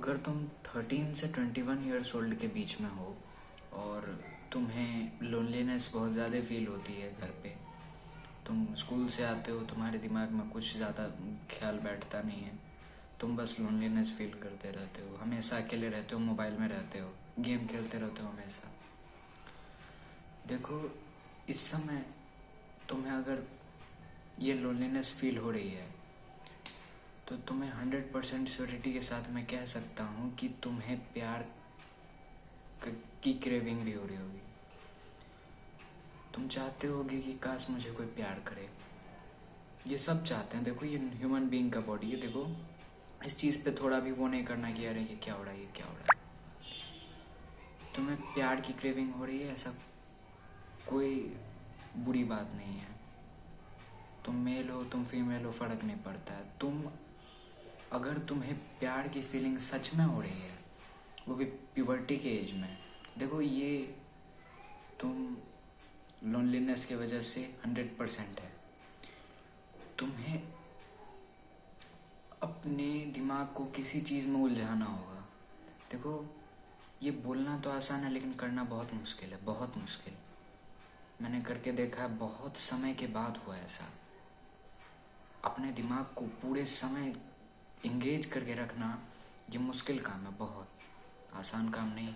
अगर तुम 13 से 21 ईयर्स ओल्ड के बीच में हो और तुम्हें लोनलीनेस बहुत ज़्यादा फील होती है घर पे, तुम स्कूल से आते हो, तुम्हारे दिमाग में कुछ ज़्यादा ख्याल बैठता नहीं है, तुम बस लोनलीनेस फील करते रहते हो, हमेशा अकेले रहते हो, मोबाइल में रहते हो, गेम खेलते रहते हो हमेशा। देखो, इस समय तुम्हें अगर ये लोनलीनेस फील हो रही है तो तुम्हें 100% श्योरिटी के साथ मैं कह सकता हूँ कि तुम्हें प्यार की क्रेविंग भी हो रही होगी। तुम चाहते होगे कि काश मुझे कोई प्यार करे। ये सब चाहते हैं। देखो, ये ह्यूमन बीइंग का बॉडी है। देखो, इस चीज़ पे थोड़ा भी वो नहीं करना कि अरे ये क्या हो रहा है, ये क्या हो रहा है। तुम्हें प्यार की क्रेविंग हो रही है, ऐसा कोई बुरी बात नहीं है। तुम मेल हो, तुम फीमेल हो, फ़र्क नहीं पड़ता है। अगर तुम्हें प्यार की फीलिंग सच में हो रही है, वो भी प्यूबर्टी के एज में, देखो ये तुम लोनलीनेस की वजह से 100% है। तुम्हें अपने दिमाग को किसी चीज़ में उलझाना होगा। देखो, ये बोलना तो आसान है लेकिन करना बहुत मुश्किल है, बहुत मुश्किल। मैंने करके देखा है, बहुत समय के बाद हुआ ऐसा। अपने दिमाग को पूरे समय इंगेज करके रखना ये मुश्किल काम है, बहुत आसान काम नहीं।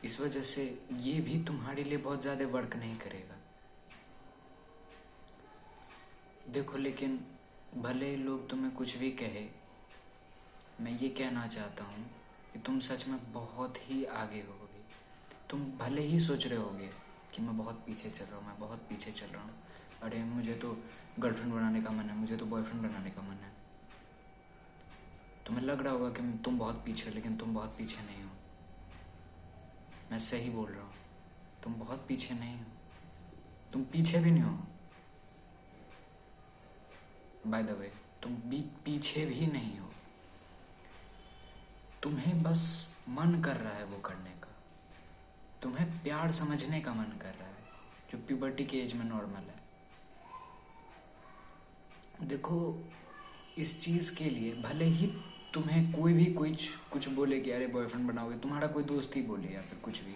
इस वजह से ये भी तुम्हारे लिए बहुत ज़्यादा वर्क नहीं करेगा। देखो, लेकिन भले ही लोग तुम्हें कुछ भी कहे, मैं ये कहना चाहता हूँ कि तुम सच में बहुत ही आगे होगे। तुम भले ही सोच रहे होगे कि मैं बहुत पीछे चल रहा हूँ, मैं बहुत पीछे चल रहा हूँ, अरे मुझे तो गर्लफ्रेंड बनाने का मन है, मुझे तो बॉयफ्रेंड बनाने का मन है। तुम्हें लग रहा होगा कि तुम बहुत पीछे हो, लेकिन तुम बहुत पीछे नहीं हो। मैं सही बोल रहा हूँ, तुम बहुत पीछे नहीं हो। तुम पीछे भी नहीं हो। बाय द वे, तुम भी पीछे भी नहीं हो। तुम्हें बस मन कर रहा है वो करने का। तुम्हें प्यार समझने का मन कर रहा है, जो प्यूबर्टी के एज में नॉर्मल है। देखो, इस चीज़ के लिए भले ही तुम्हें कोई भी कुछ बोले कि अरे बॉयफ्रेंड बनाओगे, तुम्हारा कोई दोस्त ही बोले या फिर कुछ भी,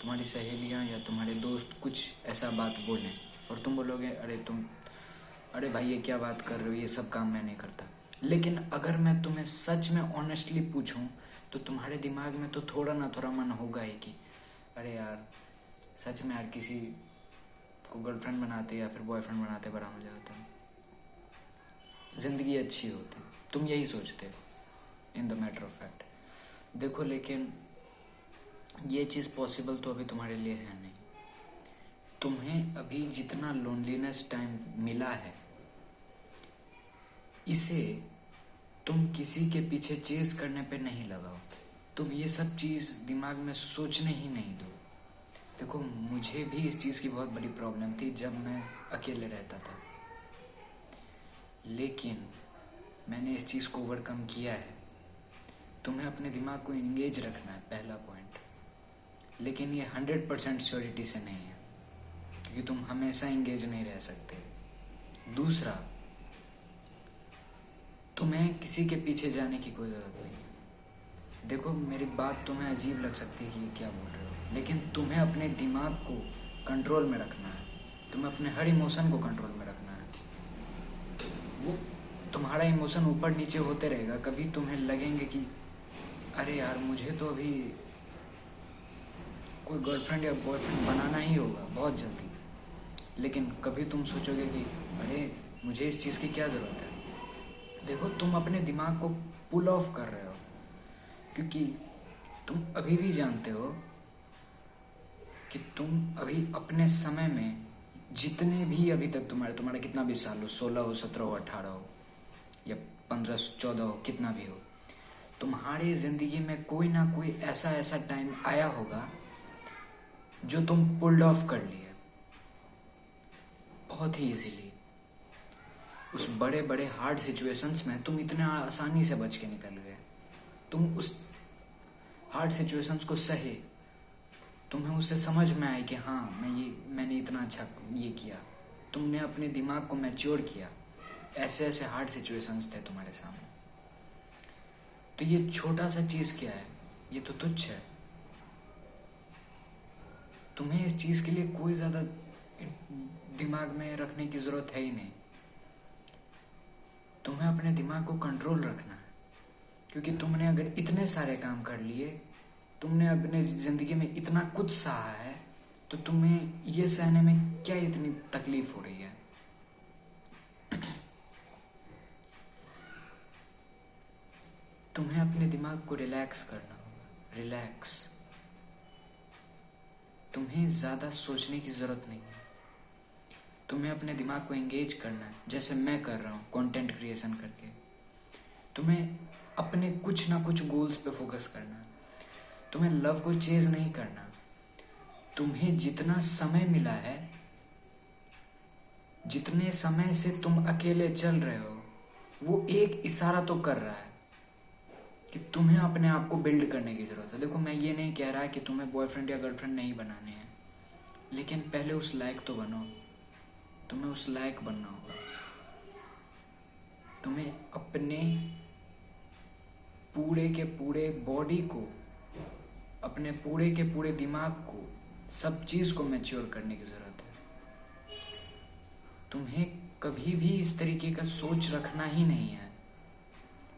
तुम्हारी सहेलियाँ या तुम्हारे दोस्त कुछ ऐसा बात बोलें और तुम बोलोगे अरे भाई ये क्या बात कर रहे हो, ये सब काम मैं नहीं करता। लेकिन अगर मैं तुम्हें सच में ऑनेस्टली पूछूं तो तुम्हारे दिमाग में तो थोड़ा ना थोड़ा मन होगा ही कि अरे यार, सच में यार, किसी को गर्लफ्रेंड बनाते या फिर बॉयफ्रेंड बनाते बड़ा मजा आता, ज़िंदगी अच्छी होती। तुम यही सोचते हो in the matter of fact. देखो, लेकिन ये चीज़ पॉसिबल तो अभी तुम्हारे लिए है नहीं। तुम्हें अभी जितना लोनलीनेस टाइम मिला है, इसे तुम किसी के पीछे चेज करने पे नहीं लगाओ। तुम ये सब चीज़ दिमाग में सोचने ही नहीं दो। देखो, मुझे भी इस चीज़ की बहुत बड़ी प्रॉब्लम थी जब मैं अकेले रहता था, लेकिन मैंने इस चीज़ को ओवरकम किया है। तुम्हें अपने दिमाग को इंगेज रखना है, पहला पॉइंट। लेकिन ये 100% श्योरिटी से नहीं है, क्योंकि तुम हमेशा इंगेज नहीं रह सकते। दूसरा, तुम्हें किसी के पीछे जाने की कोई ज़रूरत नहीं। देखो, मेरी बात तुम्हें अजीब लग सकती है कि ये क्या बोल रहे हो, लेकिन तुम्हें अपने दिमाग को कंट्रोल में रखना है। तुम्हें अपने हर इमोशन को कंट्रोल में रखना है। वो तुम्हारा इमोशन ऊपर नीचे होते रहेगा। कभी तुम्हें लगेंगे कि अरे यार, मुझे तो अभी कोई गर्लफ्रेंड या बॉयफ्रेंड बनाना ही होगा बहुत जल्दी। लेकिन कभी तुम सोचोगे कि अरे मुझे इस चीज़ की क्या ज़रूरत है। देखो, तुम अपने दिमाग को पुल ऑफ कर रहे हो, क्योंकि तुम अभी भी जानते हो कि तुम अभी अपने समय में जितने भी अभी तक तुम्हारा कितना भी साल हो, 16 हो, 17 हो, 18 हो या 15, 14 हो, कितना भी हो, तुम्हारी ज़िंदगी में कोई ना कोई ऐसा टाइम आया होगा जो तुम पुल्ड ऑफ कर लिए बहुत ही इजीली। उस बड़े बड़े हार्ड सिचुएशंस में तुम इतने आसानी से बच के निकल गए। तुम उस हार्ड सिचुएशंस को सहे, तुम्हें उससे समझ में आए कि हाँ, मैंने इतना अच्छा ये किया। तुमने अपने दिमाग को मैच्योर किया। ऐसे हार्ड सिचुएशंस थे तुम्हारे सामने। तो ये छोटा सा चीज क्या है, ये तो तुच्छ है। तुम्हें इस चीज के लिए कोई ज्यादा दिमाग में रखने की जरूरत है ही नहीं। तुम्हें अपने दिमाग को कंट्रोल रखना है, क्योंकि तुमने अगर इतने सारे काम कर लिए, तुमने अपने जिंदगी में इतना कुछ सहा है, तो तुम्हें ये सहने में क्या इतनी तकलीफ हो रही है। तुम्हें अपने दिमाग को रिलैक्स करना होगा, रिलैक्स। तुम्हें ज्यादा सोचने की जरूरत नहीं है। तुम्हें अपने दिमाग को एंगेज करना है, जैसे मैं कर रहा हूँ कंटेंट क्रिएशन करके। तुम्हें अपने कुछ ना कुछ गोल्स पे फोकस करना है। तुम्हें लव को चेज नहीं करना। तुम्हें जितना समय मिला है, जितने समय से तुम अकेले चल रहे हो, वो एक इशारा तो कर रहा है कि तुम्हें अपने आप को बिल्ड करने की जरूरत है। देखो, मैं ये नहीं कह रहा कि तुम्हें बॉयफ्रेंड या गर्लफ्रेंड नहीं बनाने हैं, लेकिन पहले उस लायक तो बनो। तुम्हें उस लायक बनना होगा। तुम्हें अपने पूरे के पूरे बॉडी को, अपने पूरे के पूरे दिमाग को, सब चीज को मैच्योर करने की जरूरत है। तुम्हें कभी भी इस तरीके का सोच रखना ही नहीं है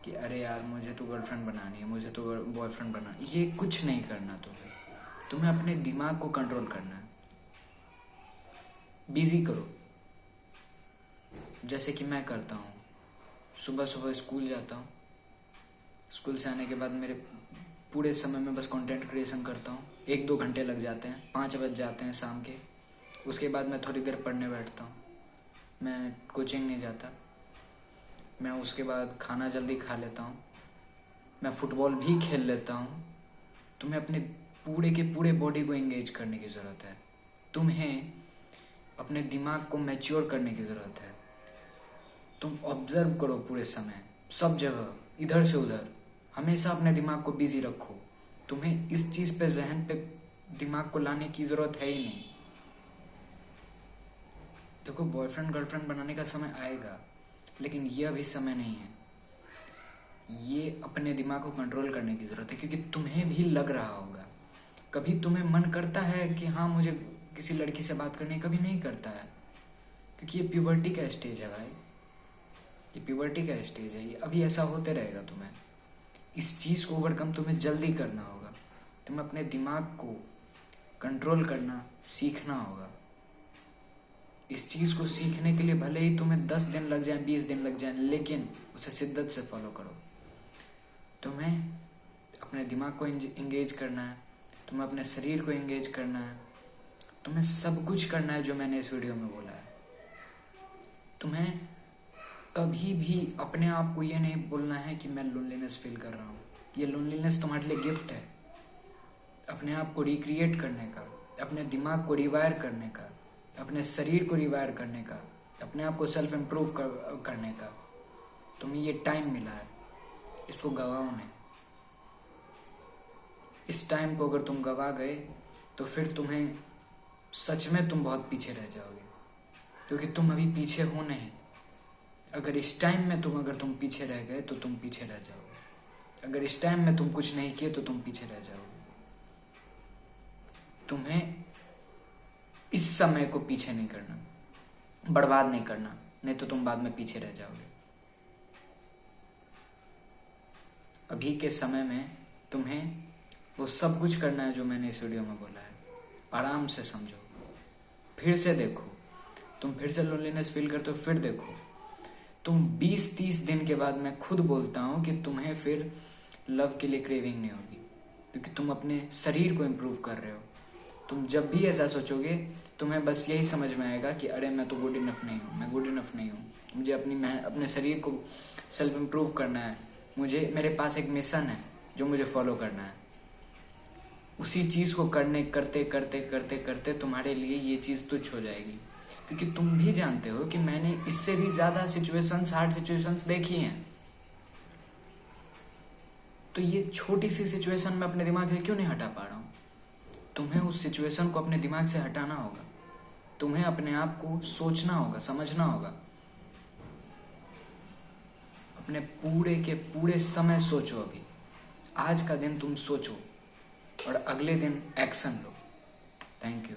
कि अरे यार मुझे तो गर्लफ्रेंड बनानी है, मुझे तो बॉयफ्रेंड बनाना। ये कुछ नहीं करना। तुम्हें अपने दिमाग को कंट्रोल करना है। बिजी करो, जैसे कि मैं करता हूँ। सुबह सुबह स्कूल जाता हूँ, स्कूल से आने के बाद मेरे पूरे समय में बस कंटेंट क्रिएशन करता हूँ। 1-2 घंटे लग जाते हैं, 5 बज जाते हैं शाम के। उसके बाद मैं थोड़ी देर पढ़ने बैठता हूँ। मैं कोचिंग नहीं जाता। मैं उसके बाद खाना जल्दी खा लेता हूँ। मैं फुटबॉल भी खेल लेता हूँ। तुम्हें अपने पूरे के पूरे बॉडी को एंगेज करने की ज़रूरत है। तुम्हें अपने दिमाग को मैच्योर करने की ज़रूरत है। तुम ऑब्जर्व करो पूरे समय, सब जगह, इधर से उधर। हमेशा अपने दिमाग को बिजी रखो। तुम्हें इस चीज पे, जहन पे दिमाग को लाने की जरूरत है ही नहीं। देखो, बॉयफ्रेंड गर्लफ्रेंड बनाने का समय आएगा, लेकिन ये अभी समय नहीं है। ये अपने दिमाग को कंट्रोल करने की जरूरत है, क्योंकि तुम्हें भी लग रहा होगा। कभी तुम्हें मन करता है कि हाँ मुझे किसी लड़की से बात करनी, कभी नहीं करता है, क्योंकि ये प्यूबर्टी का स्टेज है भाई। ये प्यूबर्टी का स्टेज है। ये अभी ऐसा होते रहेगा। तुम्हें इस चीज को ओवरकम तुम्हें जल्दी करना होगा। तुम्हें अपने दिमाग को कंट्रोल करना सीखना होगा। इस चीज को सीखने के लिए भले ही तुम्हें 10 दिन लग जाए, 20 दिन लग जाए, लेकिन उसे शिद्दत से फॉलो करो। तुम्हें अपने दिमाग को एंगेज करना है। तुम्हें अपने शरीर को एंगेज करना है। तुम्हें सब कुछ करना है जो मैंने इस वीडियो में बोला है। तुम्हें कभी भी अपने आप को ये नहीं बोलना है कि मैं लोनलीनेस फील कर रहा हूँ। ये लोनलीनेस तुम्हारे लिए गिफ्ट है। अपने आप को रिक्रिएट करने का, अपने दिमाग को रिवायर करने का, अपने शरीर को रिवायर करने का, अपने आप को सेल्फ इम्प्रूव करने का तुम्हें ये टाइम मिला है। इसको गवाओ नहीं। इस टाइम को अगर तुम गवा गए तो फिर तुम्हें सच में तुम बहुत पीछे रह जाओगे, क्योंकि तुम अभी पीछे हो नहीं। अगर इस टाइम में तुम पीछे रह गए तो तुम पीछे रह जाओगे। अगर इस टाइम में तुम कुछ नहीं किए तो तुम पीछे रह जाओगे। तुम्हें इस समय को पीछे नहीं करना, बर्बाद नहीं करना, नहीं तो तुम बाद में पीछे रह जाओगे। अभी के समय में तुम्हें वो सब कुछ करना है जो मैंने इस वीडियो में बोला है। आराम से समझो, फिर से देखो। तुम फिर से लोनलीनेस फील करते हो, फिर देखो। तुम 20-30 दिन के बाद मैं खुद बोलता हूं कि तुम्हें फिर लव के लिए क्रेविंग नहीं होगी, क्योंकि तुम अपने शरीर को इम्प्रूव कर रहे हो। तुम जब भी ऐसा सोचोगे, तुम्हें बस यही समझ में आएगा कि अरे मैं तो गुड इनफ नहीं हूँ, मैं गुड इनफ नहीं हूँ, मुझे अपने शरीर को सेल्फ इम्प्रूव करना है। मेरे पास एक मिशन है जो मुझे फॉलो करना है। उसी चीज को करते करते तुम्हारे लिए ये चीज तुच्छ हो जाएगी, क्योंकि तुम भी जानते हो कि मैंने इससे भी ज्यादा सिचुएशंस, हार्ड सिचुएशंस देखी हैं। तो ये छोटी सी सिचुएशन में अपने दिमाग से क्यों नहीं हटा पा रहा हूं? तुम्हें उस सिचुएशन को अपने दिमाग से हटाना होगा। तुम्हें अपने आप को सोचना होगा, समझना होगा। अपने पूरे के पूरे समय सोचो अभी। आज का दिन तुम सोचो और अगले दिन एक्शन लो। Thank you.